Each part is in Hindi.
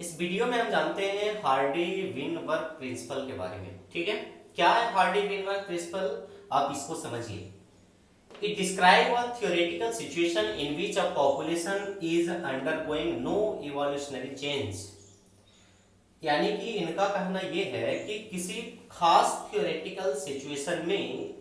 इस वीडियो में हम जानते हैं हार्डी विनवर्ग प्रिंसिपल के बारे में। ठीक है, क्या है हार्डी विनवर्ग प्रिंसिपल, आप इसको समझिए। It describe a theoretical situation in which a population is undergoing no evolutionary change. यानी कि इनका कहना यह है कि किसी खास थियोरेटिकल सिचुएशन में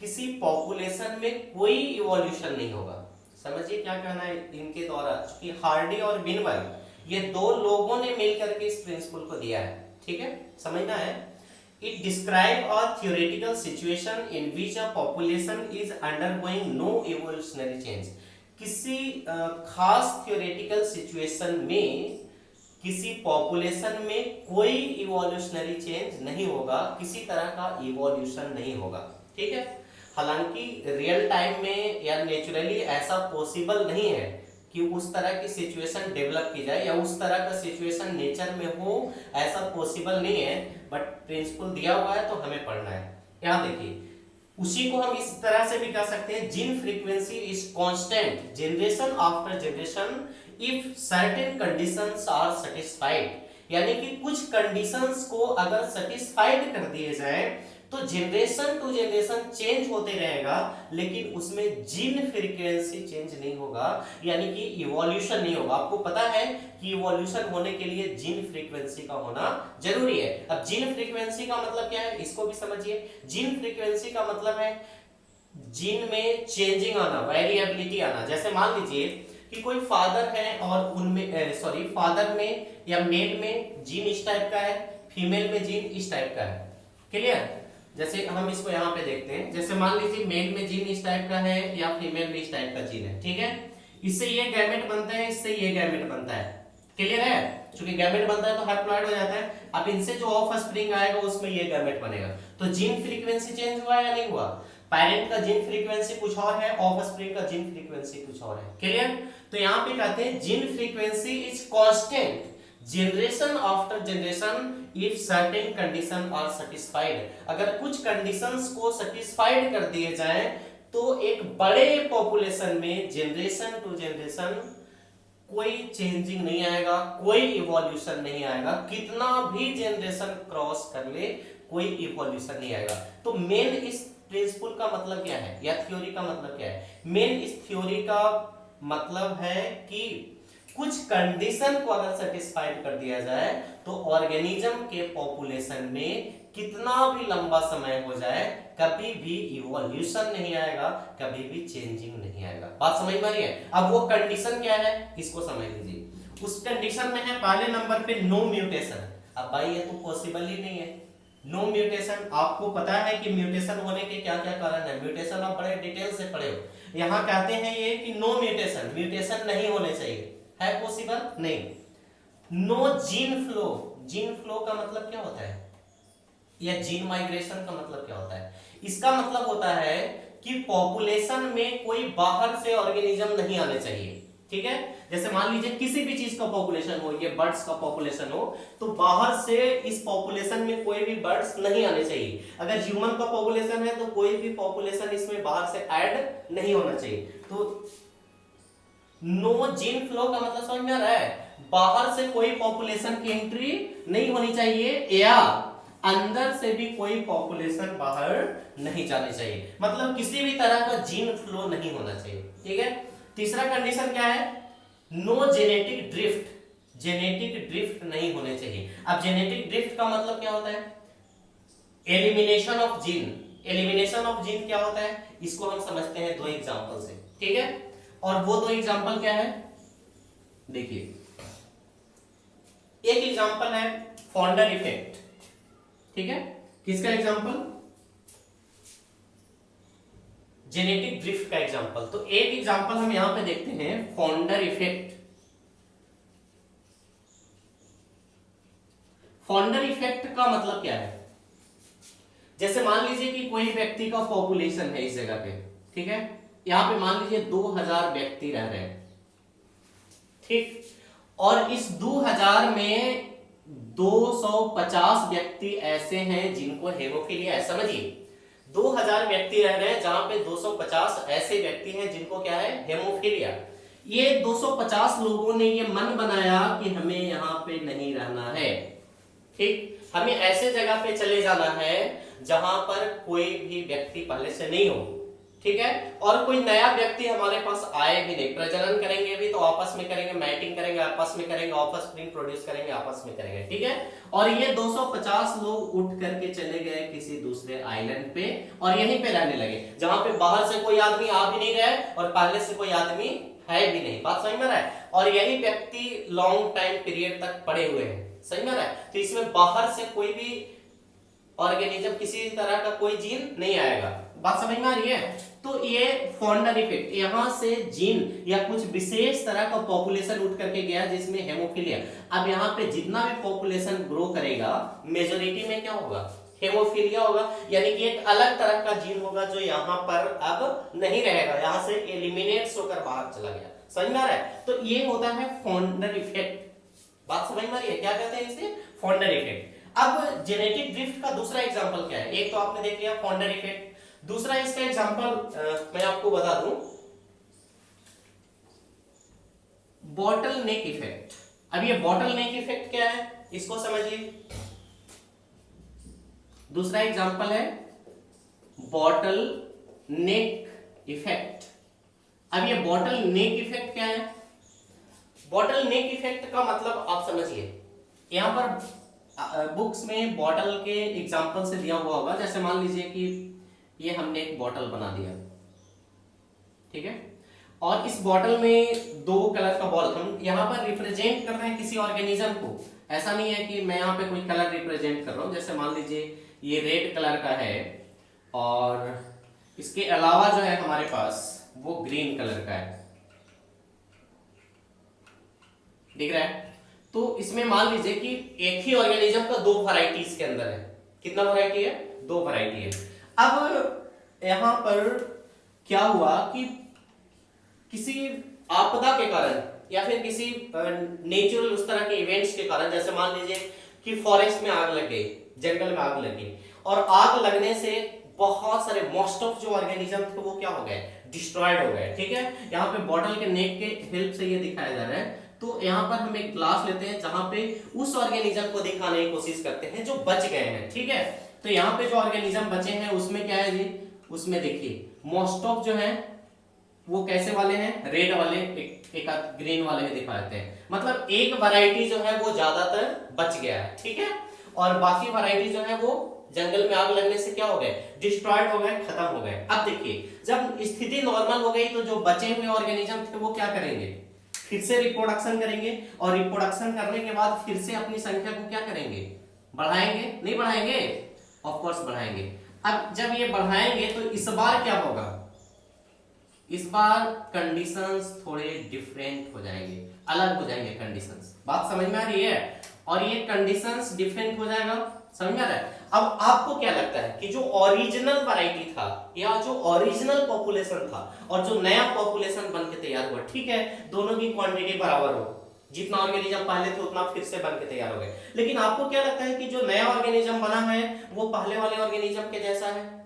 किसी पॉपुलेशन में कोई इवोल्यूशन नहीं होगा। समझिए क्या कहना है इनके द्वारा, कि हार्डी और विनवर्ग ये दो लोगों ने मिलकर के इस प्रिंसिपल को दिया है। ठीक है, समझना है। It describe a theoretical situation in which a population is undergoing no evolutionary change. किसी खास थियोरेटिकल सिचुएशन में किसी पॉपुलेशन में कोई इवोल्यूशनरी चेंज नहीं होगा, किसी तरह का इवोल्यूशन नहीं होगा। ठीक है, हालांकि रियल टाइम में या नेचुरली ऐसा पॉसिबल नहीं है कि उस तरह की सिचुएशन डेवलप की जाए या उस तरह का सिचुएशन नेचर में हो, ऐसा पॉसिबल नहीं है। बट प्रिंसिपल दिया हुआ है तो हमें पढ़ना है। यहां देखिए, उसी को हम इस तरह से भी कह सकते हैं, gene frequency is constant generation after generation if certain conditions are satisfied. यानी कि कुछ कंडीशंस को अगर सेटिस्फाइड कर दिए जाए तो जनरेशन टू जनरेशन चेंज होते रहेगा, लेकिन उसमें जीन फ्रीक्वेंसी चेंज नहीं होगा, यानी कि इवोल्यूशन नहीं होगा। आपको पता है कि इवोल्यूशन होने के लिए जीन फ्रीक्वेंसी का होना जरूरी है। अब जीन फ्रीक्वेंसी का मतलब क्या है, इसको भी समझिए। जीन फ्रीक्वेंसी का मतलब है जीन में चेंजिंग आना, वेरिएबिलिटी आना। जैसे मान लीजिए कि कोई फादर है और उनमें फादर में या मेल में जीन इस टाइप का है, फीमेल में जीन इस टाइप का है। क्लियर? जैसे हम इसको यहाँ पे देखते हैं, जैसे मान लीजिए मेल में जीन इस टाइप का है या फीमेल में इस टाइप का जीन है। ठीक है, इससे ये गैमेट बनता है, इससे ये गैमेट बनता है। क्लियर है? क्योंकि गैमेट बनता है तो हैप्लॉइड हो जाता है। अब इनसे जो ऑफ स्प्रिंग आएगा उसमें ये गैमेट बनेगा। तो जीन फ्रीक्वेंसी चेंज हुआ या नहीं हुआ? पेरेंट का जीन फ्रीक्वेंसी कुछ और है, ऑफ स्प्रिंग का जीन फ्रीक्वेंसी कुछ और है। क्लियर? तो यहाँ पे कहते हैं gene frequency is constant generation after generation if certain condition are satisfied. अगर कुछ कंडीशंस को सेटिस्फाइड कर दिए जाए तो एक बड़े पॉपुलेशन में जनरेशन टू जनरेशन कोई चेंजिंग नहीं आएगा, कोई इवोल्यूशन नहीं आएगा। कितना भी जनरेशन क्रॉस कर ले कोई इवोल्यूशन नहीं आएगा। तो मेन इस प्रिंसिपल का मतलब क्या है या थ्योरी का मतलब क्या है? मेन इस थ्योरी का मतलब है कि कुछ कंडीशन को अगर सेटिस्फाइड कर दिया जाए तो ऑर्गेनिज्म के पॉपुलेशन में कितना भी लंबा समय हो जाए कभी भी इवोल्यूशन नहीं आएगा, कभी भी चेंजिंग नहीं आएगा। बात समझ में आ रही है? अब वो कंडीशन क्या है इसको समझ लीजिए। उस कंडीशन में है पहले नंबर पे नो म्यूटेशन। अब भाई ये तो पॉसिबल ही नहीं है नो म्यूटेशन। आपको पता है कि म्यूटेशन होने के क्या क्या कारण है, म्यूटेशन आप बड़े डिटेल से पढ़े हो। यहाँ कहते हैं ये कि नो म्यूटेशन, म्यूटेशन नहीं होने चाहिए। है पॉसिबल? नहीं। No gene flow, gene flow का मतलब क्या होता है या जीन माइग्रेशन का मतलब क्या होता है? इसका मतलब होता है कि पॉपुलेशन में कोई बाहर से ऑर्गेनिज्म नहीं आने चाहिए। ठीक है, जैसे मान लीजिए किसी भी चीज का पॉपुलेशन हो, ये बर्ड्स का पॉपुलेशन हो, तो बाहर से इस पॉपुलेशन में कोई भी बर्ड्स नहीं आने चाहिए। अगर ह्यूमन का पॉपुलेशन है तो कोई भी पॉपुलेशन इसमें बाहर से ऐड नहीं होना चाहिए। तो नो जीन फ्लो का मतलब समझ में आ रहा है? बाहर से कोई पॉपुलेशन की एंट्री नहीं होनी चाहिए या अंदर से भी कोई पॉपुलेशन बाहर नहीं जानी चाहिए। मतलब किसी भी तरह का जीन फ्लो नहीं होना चाहिए। ठीक है, तीसरा कंडीशन क्या है? No genetic drift, genetic drift नहीं होने चाहिए। अब जेनेटिक ड्रिफ्ट का मतलब क्या होता है? Elimination of gene. Elimination of gene क्या होता है इसको हम समझते हैं दो एग्जांपल से। ठीक है, और वो दो एग्जांपल क्या है देखिए। एक एग्जांपल है फॉन्डर इफेक्ट। ठीक है, किसका एग्जांपल? जेनेटिक ड्रिफ्ट का एग्जांपल। तो एक एग्जांपल हम यहां पे देखते हैं फॉन्डर इफेक्ट। फॉन्डर इफेक्ट का मतलब क्या है? जैसे मान लीजिए कि कोई व्यक्ति का पॉपुलेशन है इस जगह पे। ठीक है, यहां पे मान लीजिए 2000 व्यक्ति रह रहे हैं। ठीक, और इस 2000 में 250 व्यक्ति ऐसे हैं जिनको हेमोफीलिया है। समझिए 2000 व्यक्ति रह रहे हैं जहां पे 250 ऐसे व्यक्ति हैं जिनको क्या है? हेमोफीलिया। ये 250 लोगों ने ये मन बनाया कि हमें यहाँ पे नहीं रहना है, ठीक, हमें ऐसे जगह पे चले जाना है जहां पर कोई भी व्यक्ति पहले से नहीं हो, ठीक है, और कोई नया व्यक्ति हमारे पास आए भी नहीं। प्रजनन करेंगे भी तो आपस में करेंगे, मैटिंग करेंगे आपस में करेंगे, ऑफस्प्रिंग प्रोड्यूस करेंगे आपस में करेंगे, ठीक है। और ये 250 लोग उठ करके चले गए किसी दूसरे आइलैंड पे और यहीं पे रहने लगे, जहां पे बाहर से कोई आदमी आ भी नहीं रहा और पहले से कोई आदमी है भी नहीं। बात समझ में रहा है? और यही व्यक्ति लॉन्ग टाइम पीरियड तक पड़े हुए हैं, सही में रहा है? तो इसमें बाहर से कोई भी ऑर्गेनिज्म, किसी तरह का कोई जीन नहीं आएगा। बात समझ में आ रही है? तो ये फाउंडर इफेक्ट, यहां से जीन या कुछ विशेष तरह का पॉपुलेशन उठ करके गया जिसमें हेमोफीलिया। अब यहाँ पे जितना भी पॉपुलेशन ग्रो करेगा मेजोरिटी में क्या होगा? हेमोफीलिया होगा, यानी कि एक अलग तरह का जीन होगा जो यहाँ पर अब नहीं रहेगा, यहाँ से एलिमिनेट होकर बाहर चला गया। समझ में आ रहा है? तो ये होता है फाउंडर इफेक्ट। बात समझ में आ रही है? क्या कहते हैं इसे? Founder effect. अब जेनेटिक ड्रिफ्ट का दूसरा एग्जांपल क्या है? एक तो आपने देख लिया फाउंडर इफेक्ट, दूसरा इसका एग्जांपल मैं आपको बता दूं, बॉटल नेक इफेक्ट। अब ये बॉटल नेक इफेक्ट क्या है इसको समझिए। दूसरा एग्जांपल है बॉटल नेक इफेक्ट। अब ये बॉटल नेक इफेक्ट क्या है? बॉटल नेक इफेक्ट का मतलब आप समझिए, यहां पर बुक्स में बॉटल के एग्जांपल से दिया हुआ होगा। जैसे मान लीजिए कि ये हमने एक बॉटल बना दिया, ठीक है, और इस बॉटल में दो कलर का बॉल, हम यहाँ पर रिप्रेजेंट कर रहे हैं किसी ऑर्गेनिज्म को। ऐसा नहीं है कि मैं यहाँ पे कोई कलर रिप्रेजेंट कर रहा हूँ। जैसे मान लीजिए ये रेड कलर का है और इसके अलावा जो है हमारे पास वो ग्रीन कलर का है, दिख रहा है? तो इसमें मान लीजिए कि एक ही ऑर्गेनिज्म का दो वैरायटी इसके अंदर है। कितना वैरायटी है? दो वैरायटी है। अब यहां पर क्या हुआ कि किसी आपदा के कारण या फिर किसी नेचुरल उस तरह के इवेंट्स के कारण, जैसे मान लीजिए कि फॉरेस्ट में आग लग गई, जंगल में आग लग गई, और आग लगने से बहुत सारे मोस्ट ऑफ जो ऑर्गेनिज्म थे वो क्या हो गए? डिस्ट्रॉयड हो गए, ठीक है। यहाँ पे बॉटल के नेक के हेल्प से ये दिखाया जा रहा है। तो यहाँ पर हम एक ग्लास लेते हैं जहां पे उस ऑर्गेनिज्म को दिखाने की कोशिश करते हैं जो बच गए हैं, ठीक है। तो यहाँ पे जो ऑर्गेनिज्म बचे हैं उसमें क्या है जी? उसमें देखिए मोस्ट ऑफ जो है वो कैसे वाले हैं? रेड वाले, एक ग्रीन वाले में दिखाते हैं। मतलब एक वैरायटी जो है वो ज्यादातर बच गया है, ठीक है, और बाकी वैरायटी जो है वो जंगल में आग लगने से क्या हो गए? डिस्ट्रॉयड हो गए, खत्म हो गए। अब देखिए जब स्थिति नॉर्मल हो गई तो जो बचे हुए ऑर्गेनिज्म थे वो क्या करेंगे? फिर से रिप्रोडक्शन करेंगे, और रिप्रोडक्शन करने के बाद फिर से अपनी संख्या को क्या करेंगे? बढ़ाएंगे? नहीं बढ़ाएंगे? ऑफ कोर्स बढ़ाएंगे। अब जब ये बढ़ाएंगे तो इस बार क्या होगा? इस बार कंडीशंस थोड़े डिफरेंट हो जाएंगे, अलग हो जाएंगे कंडीशंस। बात समझ में आ रही है? और ये कंडीशंस डिफरेंट हो जाएगा, समझ में आ रहा है? अब आपको क्या लगता है कि जो ओरिजिनल वैरायटी था या जो ओरिजिनल पॉपुलेशन था और जो नया पॉपुलेशन बन के तैयार हुआ, ठीक है, दोनों की क्वांटिटी बराबर हो, जितना ऑर्गेनिज्म पहले थे उतना फिर से बन के तैयार हो गए, लेकिन आपको क्या लगता है कि जो नया ऑर्गेनिज्म बना है वो पहले वाले ऑर्गेनिज्म के जैसा है?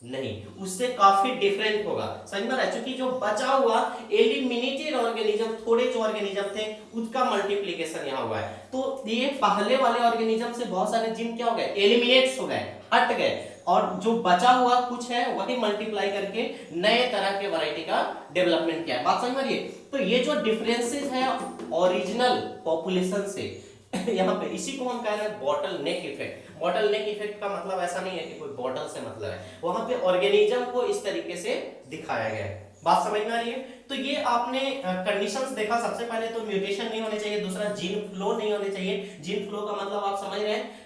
नहीं, उससे काफी डिफरेंट होगा। समझ में आ रहा है? क्योंकि जो बचा हुआ एलिमिनेटेड ऑर्गेनिज्म, थोड़े जो ऑर्गेनिज्म थे उसका मल्टीप्लिकेशन यहाँ हुआ है। तो ये पहले वाले ऑर्गेनिज्म से बहुत सारे जीन क्या हो गए? एलिमिनेट्स हो गए, हट गए, और जो बचा हुआ कुछ है वही मल्टीप्लाई करके नए तरह के वैरायटी का डेवलपमेंट किया है। बात समझ में आ रही है? तो ये जो डिफरेंसेस है ओरिजिनल पॉपुलेशन से यहाँ पे, इसी को हम कह रहे हैं बॉटल नेक इफेक्ट। बॉटल नेक इफेक्ट का मतलब ऐसा नहीं है कि कोई बॉटल से मतलब है, वहां पे ऑर्गेनिज्म को इस तरीके से दिखाया गया है। बात समझ में आ रही है? तो ये आपने कंडीशंस देखा। सबसे पहले तो म्यूटेशन नहीं होने चाहिए, दूसरा जीन फ्लो नहीं होने चाहिए। जीन फ्लो का मतलब आप समझ रहे हैं,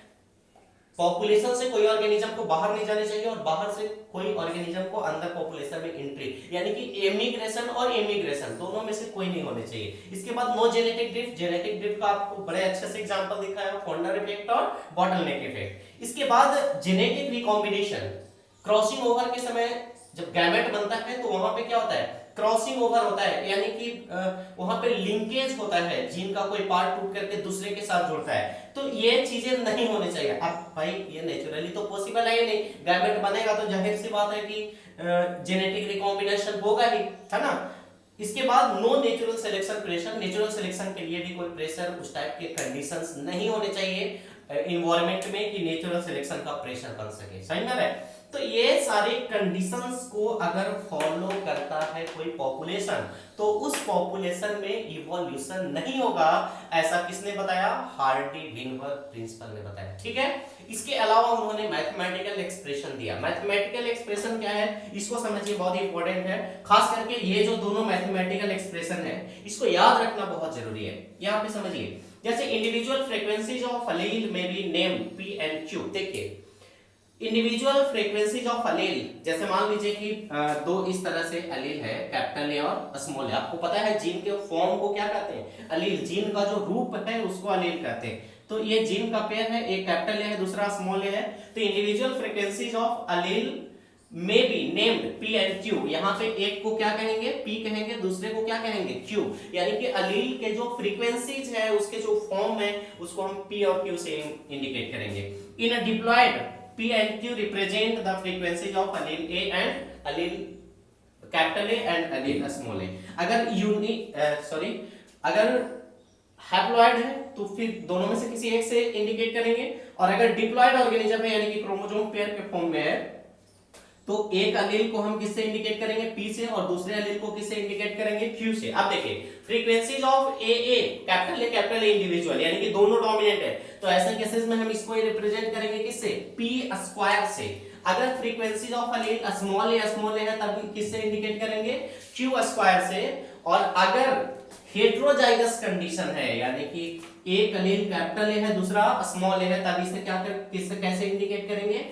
पॉपुलेशन से कोई ऑर्गेनिज्म को बाहर नहीं जाने चाहिए और बाहर से कोई ऑर्गेनिज्म को अंदर पॉपुलेशन में एंट्री, यानी कि एमिग्रेशन और इमिग्रेशन दोनों में से कोई नहीं होने चाहिए। इसके बाद no genetic drift. Genetic drift का आपको बड़े अच्छे से एग्जांपल दिखाया है, फाउंडर इफेक्ट और बॉटलनेक इफेक्ट। इसके बाद जेनेटिक रिकॉम्बिनेशन, क्रॉसिंग ओवर के समय जब गैमेट बनता है तो वहां पे क्या होता है? क्रॉसिंग ओवर होता है, यानी कि वहां पे लिंकेज होता है, जीन का कोई पार्ट टूट करके दूसरे के साथ जुड़ता है। तो ये चीजें नहीं होनी चाहिए। अब भाई ये नेचुरली तो पॉसिबल है ही नहीं, गैमेट बनेगा तो जाहिर सी बात है कि जेनेटिक रिकॉम्बिनेशन होगा ही, है ना। इसके बाद no natural selection pressure, natural selection के लिए भी कोई प्रेशर उस टाइप के कंडीशंस नहीं होने चाहिए इन्वायरमेंट में कि नेचुरल सिलेक्शन का प्रेशर बन सके। समझ में है? तो ये सारे कंडीशंस को अगर फॉलो करता है कोई पॉपुलेशन तो उस पॉपुलेशन में इवोल्यूशन नहीं होगा, ऐसा किसने बताया? हार्डी विनबर्ग प्रिंसिपल ने बताया। ठीक है, इसके अलावा उन्होंने मैथमेटिकल एक्सप्रेशन दिया। मैथमेटिकल एक्सप्रेशन क्या है इसको समझिए, बहुत ही इंपॉर्टेंट है। खास करके ये जो दोनों मैथमेटिकल एक्सप्रेशन है इसको याद रखना बहुत जरूरी है। यहाँ पे समझिए, जैसे individual frequencies of allele may be name P and Q. देखिए इंडिविजुअल फ्रीक्वेंसीज ऑफ अलील, जैसे मान लीजिए कि दो इस तरह से अलील है, कैपिटल ए और स्मॉल ए। आपको पता है जीन के फॉर्म को क्या कहते हैं? अलील। जीन का जो रूप है उसको अलील कहते हैं। तो ये जीन का पेयर है, एक कैपिटल ए है दूसरा स्मॉल ए है। तो individual frequencies of allele may be named P and Q. यहाँ पे एक को क्या कहेंगे? पी कहेंगे, दूसरे को क्या कहेंगे? क्यू। यानी कि अलील के जो फ्रीक्वेंसीज है उसके जो फॉर्म है उसको हम पी और क्यू से इंडिकेट करेंगे। In a deployed P and Q represent the frequencies of allele A and allele capital A and allele small a। अगर हैप्लॉइड है तो फिर दोनों में से किसी एक से इंडिकेट करेंगे, और अगर डिप्लॉयड ऑर्गेनिज्म है यानी कि क्रोमोसोम पेयर के फॉर्म में है तो एक अलील को हम किससे इंडिकेट करेंगे? P से, और दूसरे अलील को किससे इंडिकेट करेंगे? Q से। अब देखिए frequencies of A capital A individual यानी कि दोनों डोमिनेंट है, तो ऐसे केसेस में हम इसको रिप्रेजेंट करेंगे किससे? P स्क्वायर से। अगर फ्रीक्वेंसीज ऑफ अलील स्मॉल ए है तब किससे इंडिकेट करेंगे? Q स्क्वायर से। और अगर हेटेरोजाइगस कंडीशन है यानी कि एक अलील कैपिटल ए है दूसरा स्मॉल ए है तब इसे किससे कैसे इंडिकेट करेंगे?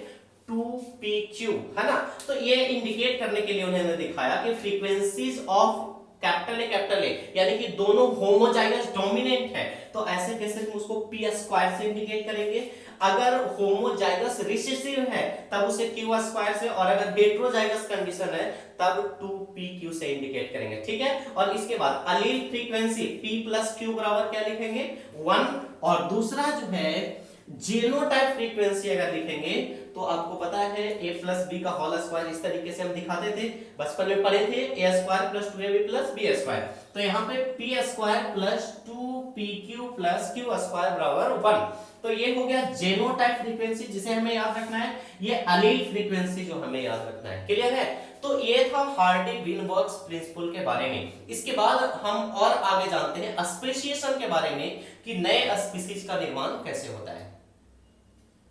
2pq, है ना। तो ये इंडिकेट करने के लिए उन्होंने दिखाया कि फ्रीक्वेंसीज ऑफ कैपिटल ए यानी कि दोनों होमोजाइगस डोमिनेंट है, तो ऐसे केसेस में उसको p स्क्वायर से इंडिकेट करेंगे। अगर होमोजाइगस रिसेसिव है तब उसे q स्क्वायर से, और अगर हेटेरोजाइगस कंडीशन है तब 2pq से इंडिकेट करेंगे। ठीक है, और इसके बाद अलील फ्रीक्वेंसी p प्लस q बराबर क्या लिखेंगे? 1। और दूसरा जो है जीनोटाइप फ्रीक्वेंसी अगर लिखेंगे तो आपको पता है a प्लस बी का होल स्क्वायर, इस तरीके से हम दिखाते थे, बचपन में पढ़े थे, a square plus 2ab plus b square. तो यहाँ पे p square plus 2pq plus q square बराबर 1। तो ये हो गया जेनोटाइप फ्रीक्वेंसी जिसे हमें याद रखना है, ये अलील फ्रीक्वेंसी जो हमें याद रखना है। क्लियर है? तो ये था हार्डी विनबर्ग प्रिंसिपल के बारे में। इसके बाद हम और आगे जानते हैं स्पेसिएशन के बारे में कि नए स्पीशीज का निर्माण कैसे होता है।